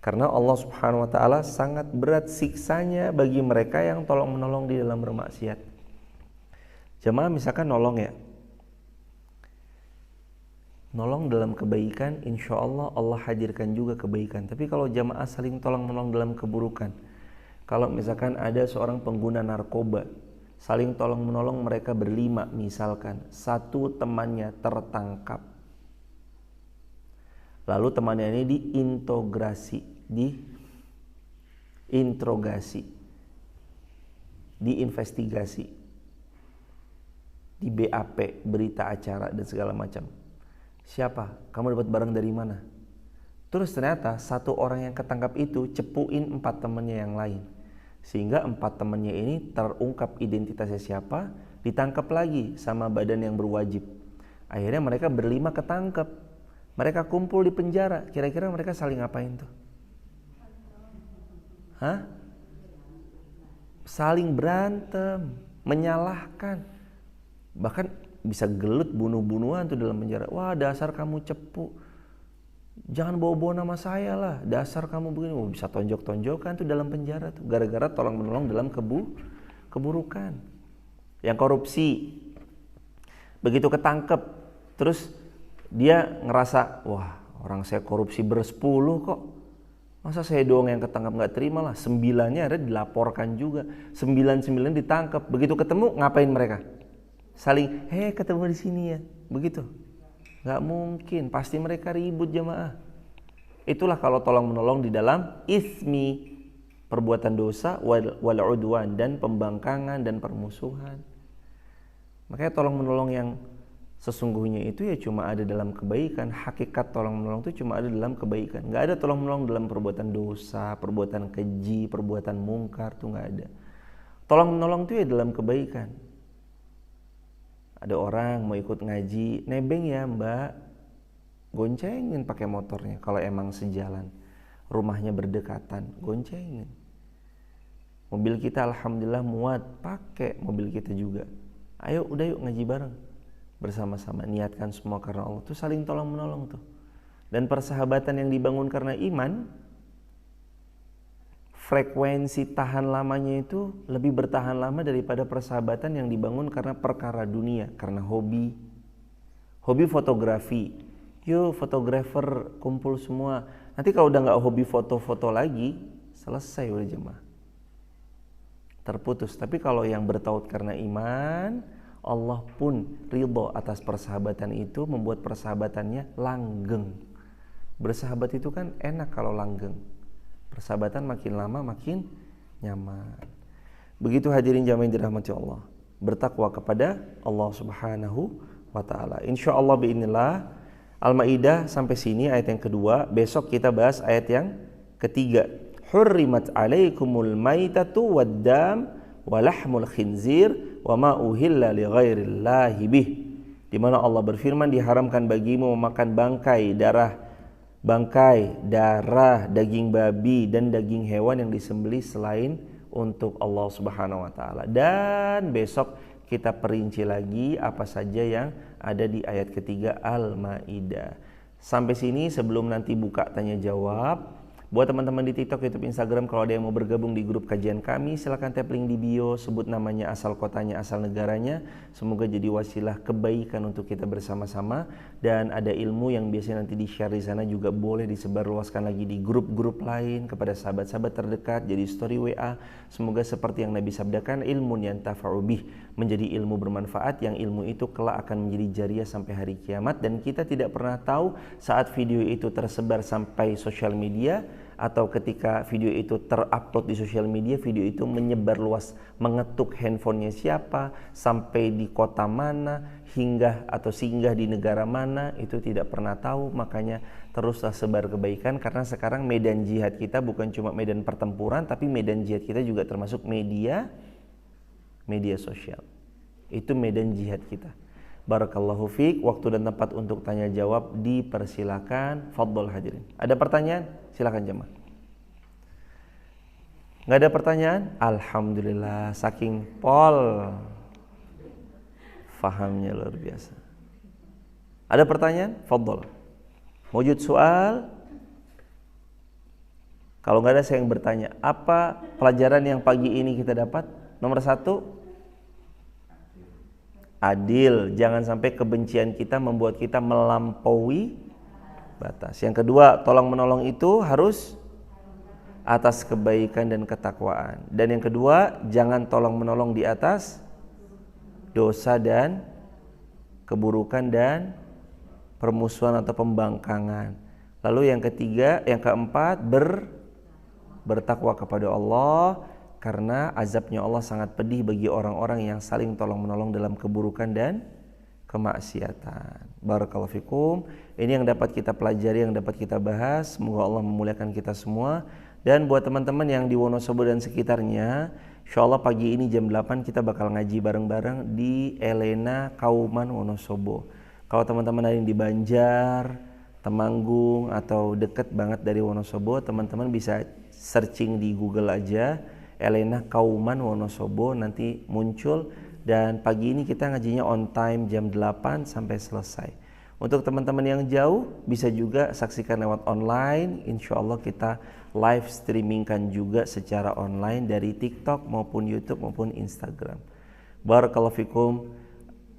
Karena Allah Subhanahu wa taala sangat berat siksanya bagi mereka yang tolong menolong di dalam bermaksiat. Jemaah misalkan nolong ya. Nolong dalam kebaikan, insya Allah Allah hadirkan juga kebaikan. Tapi kalau jemaah saling tolong menolong dalam keburukan, kalau misalkan ada seorang pengguna narkoba, saling tolong menolong mereka berlima misalkan, satu temannya tertangkap, lalu temannya ini diinterogasi, diinvestigasi, di BAP, berita acara dan segala macam. Siapa? Kamu dapat barang dari mana? Terus ternyata satu orang yang ketangkap itu cepuin 4 temannya yang lain. Sehingga 4 temannya ini terungkap identitasnya siapa, ditangkap lagi sama badan yang berwajib. Akhirnya mereka berlima ketangkep. Mereka kumpul di penjara. Kira-kira mereka saling ngapain tuh? Hah? Saling berantem, menyalahkan. Bahkan bisa gelut bunuh-bunuhan tuh dalam penjara. Wah, dasar kamu cepu. Jangan bawa-bawa nama saya lah. Dasar kamu begini. Oh, bisa tonjok-tonjokan tuh dalam penjara tuh. Gara-gara tolong-menolong dalam keburukan. Yang korupsi. Begitu ketangkep, terus dia ngerasa, wah, orang saya korupsi bersepuluh kok. Masa saya doang yang ketangkap, nggak terima lah. 9-nya ada dilaporkan juga. 9 ditangkap. Begitu ketemu, ngapain mereka? Saling, ketemu di sini ya. Begitu. Nggak mungkin. Pasti mereka ribut jamaah. Itulah kalau tolong menolong di dalam ismi, perbuatan dosa, wal udwan, dan pembangkangan dan permusuhan. Makanya tolong menolong yang sesungguhnya itu ya cuma ada dalam kebaikan. Hakikat tolong menolong itu cuma ada dalam kebaikan. Nggak ada tolong menolong dalam perbuatan dosa, perbuatan keji, perbuatan mungkar, tuh nggak ada. Tolong menolong itu ya dalam kebaikan. Ada orang mau ikut ngaji, nebeng ya mbak, goncengin pakai motornya. Kalau emang sejalan, rumahnya berdekatan, goncengin. Mobil kita alhamdulillah muat, pakai mobil kita juga. Ayo udah yuk ngaji bareng bersama-sama, niatkan semua karena Allah. Tuh saling tolong menolong tuh. Dan persahabatan yang dibangun karena iman, frekuensi tahan lamanya itu lebih bertahan lama daripada persahabatan yang dibangun karena perkara dunia, karena hobi fotografi. Yuk fotografer kumpul semua. Nanti kalau udah nggak hobi foto-foto lagi, selesai udah jemaah, terputus. Tapi kalau yang bertaut karena iman, Allah pun ridho atas persahabatan itu, membuat persahabatannya langgeng. Bersahabat itu kan enak kalau langgeng. Persahabatan makin lama makin nyaman. Begitu hadirin jamaah yang dirahmati Allah. Bertakwa kepada Allah Subhanahu wa taala. Insyaallah biidznillah Al-Maidah sampai sini ayat yang kedua. Besok kita bahas ayat yang ketiga. Hurrimat alaikumul maitatu waddam walahmul khinzir wa ma uhilla li ghairillahi bih. Di mana Allah berfirman, diharamkan bagimu memakan bangkai, darah, daging babi dan daging hewan yang disembelih selain untuk Allah Subhanahu wa taala. Dan besok kita perinci lagi apa saja yang ada di ayat ketiga Al-Maidah. Sampai sini sebelum nanti buka tanya jawab. Buat teman-teman di TikTok, YouTube, Instagram, kalau ada yang mau bergabung di grup kajian kami, silakan tap link di bio, sebut namanya, asal kotanya, asal negaranya. Semoga jadi wasilah kebaikan untuk kita bersama-sama. Dan ada ilmu yang biasanya nanti di-share di sana juga boleh disebarluaskan lagi di grup-grup lain kepada sahabat-sahabat terdekat, jadi story WA. Semoga seperti yang Nabi sabdakan, ilmun yantafa'u bih, menjadi ilmu bermanfaat yang ilmu itu kelak akan menjadi jariah sampai hari kiamat. Dan kita tidak pernah tahu saat video itu tersebar sampai sosial media, atau ketika video itu terupload di sosial media, video itu menyebar luas, mengetuk handphonenya siapa, sampai di kota mana, hingga atau singgah di negara mana, itu tidak pernah tahu. Makanya teruslah sebar kebaikan, karena sekarang medan jihad kita bukan cuma medan pertempuran, tapi medan jihad kita juga termasuk media sosial. Itu medan jihad kita. Barakallahu fiik. Waktu dan tempat untuk tanya jawab dipersilakan. Fadhol hadirin. Ada pertanyaan? Silakan jemaah. Nggak ada pertanyaan? Alhamdulillah, saking pol fahamnya luar biasa. Ada pertanyaan? Fadhol. Wujud soal? Kalau nggak ada saya yang bertanya. Apa pelajaran yang pagi ini kita dapat? Nomor 1, adil. Jangan sampai kebencian kita membuat kita melampaui batas. Yang kedua, tolong menolong itu harus atas kebaikan dan ketakwaan. Dan yang kedua, jangan tolong menolong di atas dosa dan keburukan dan permusuhan atau pembangkangan. Lalu yang ketiga, yang keempat, bertakwa kepada Allah, karena azabnya Allah sangat pedih bagi orang-orang yang saling tolong menolong dalam keburukan dan kemaksiatan. Barakallahu fikum. Ini yang dapat kita pelajari, yang dapat kita bahas. Semoga Allah memuliakan kita semua. Dan buat teman-teman yang di Wonosobo dan sekitarnya, insyaallah pagi ini jam 8 kita bakal ngaji bareng-bareng di Elena Kauman Wonosobo. Kalau teman-teman ada yang di Banjar, Temanggung atau deket banget dari Wonosobo, teman-teman bisa searching di Google aja Elena Kauman Wonosobo, nanti muncul. Dan pagi ini kita ngajinya on time jam 8 sampai selesai. Untuk teman-teman yang jauh bisa juga saksikan lewat online. Insya Allah kita live streamingkan juga secara online dari TikTok maupun YouTube maupun Instagram. Barakallahu fikum.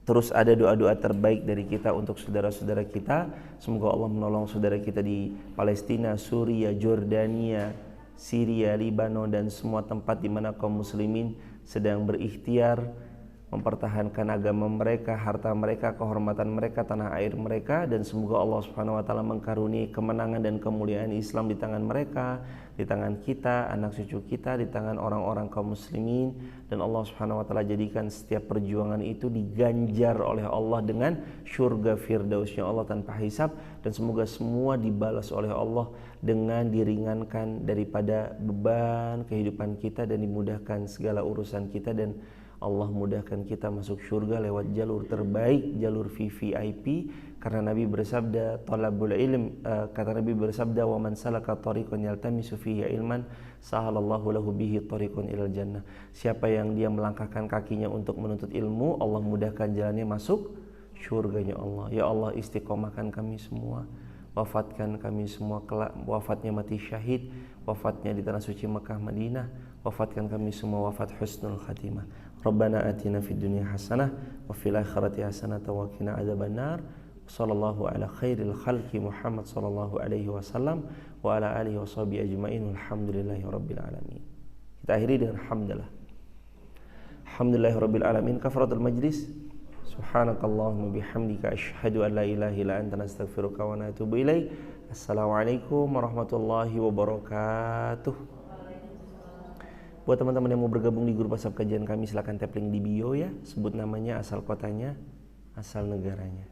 Terus ada doa-doa terbaik dari kita untuk saudara-saudara kita. Semoga Allah menolong saudara kita di Palestina, Suriah, Jordania, Syria, Libanon dan semua tempat di mana kaum muslimin sedang berikhtiar mempertahankan agama mereka, harta mereka, kehormatan mereka, tanah air mereka, dan semoga Allah Subhanahu wa taala mengkaruniai kemenangan dan kemuliaan Islam di tangan mereka, di tangan kita, anak cucu kita, di tangan orang-orang kaum muslimin, dan Allah Subhanahu wa taala jadikan setiap perjuangan itu diganjar oleh Allah dengan syurga firdausnya Allah tanpa hisab, dan semoga semua dibalas oleh Allah dengan diringankan daripada beban kehidupan kita dan dimudahkan segala urusan kita, dan Allah mudahkan kita masuk surga lewat jalur terbaik, jalur VVIP, karena Nabi bersabda talabul ilm, kata Nabi bersabda wa man salaka tariqan yaltamisu fihi ilman sahalallahu lahu bihi tariqan ilal jannah. Siapa yang dia melangkahkan kakinya untuk menuntut ilmu, Allah mudahkan jalannya masuk surganya Allah. Ya Allah, istiqomahkan kami semua, wafatkan kami semua kelak wafatnya mati syahid, wafatnya di tanah suci Mekah Madinah, wafatkan kami semua wafat husnul khatimah. Rabbana atina fid dunya hasanah wa fil akhirati hasanah wa qina adzabannar. Sallallahu ala khairil khalqi Muhammad sallallahu alaihi wasallam wa ala alihi washabihi ajmain. Alhamdulillahi rabbil alamin. Kita akhiri dengan hamdalah. Alhamdulillahi rabbil alamin. Kafaratul majlis. Subhanakallahumma bihamdika asyhadu an la ilaha illa anta nastaghfiruka wa natubu ilaik. Assalamualaikum warahmatullahi wabarakatuh. Buat teman-teman yang mau bergabung di grup WhatsApp kajian kami, silakan tap link di bio ya, sebut namanya, asal kotanya, asal negaranya.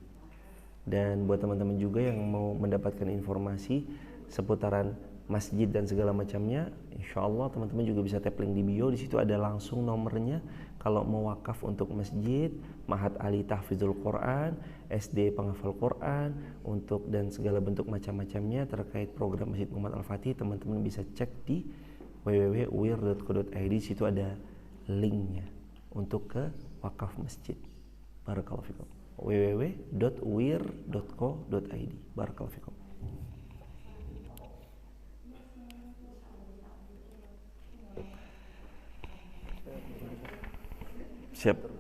Dan buat teman-teman juga yang mau mendapatkan informasi seputaran masjid dan segala macamnya, insya Allah teman-teman juga bisa tap link di bio. Di situ ada langsung nomornya kalau mau wakaf untuk masjid, Mahat Ali Tahfizul Quran, SD penghafal Quran, untuk dan segala bentuk macam-macamnya terkait program Masjid Muhammad Al-Fatih. Teman-teman bisa cek di www.uir.co.id. Situ ada linknya untuk ke wakaf masjid. Barakallahu fikum. www.uir.co.id. Barakallahu fikum. Siap.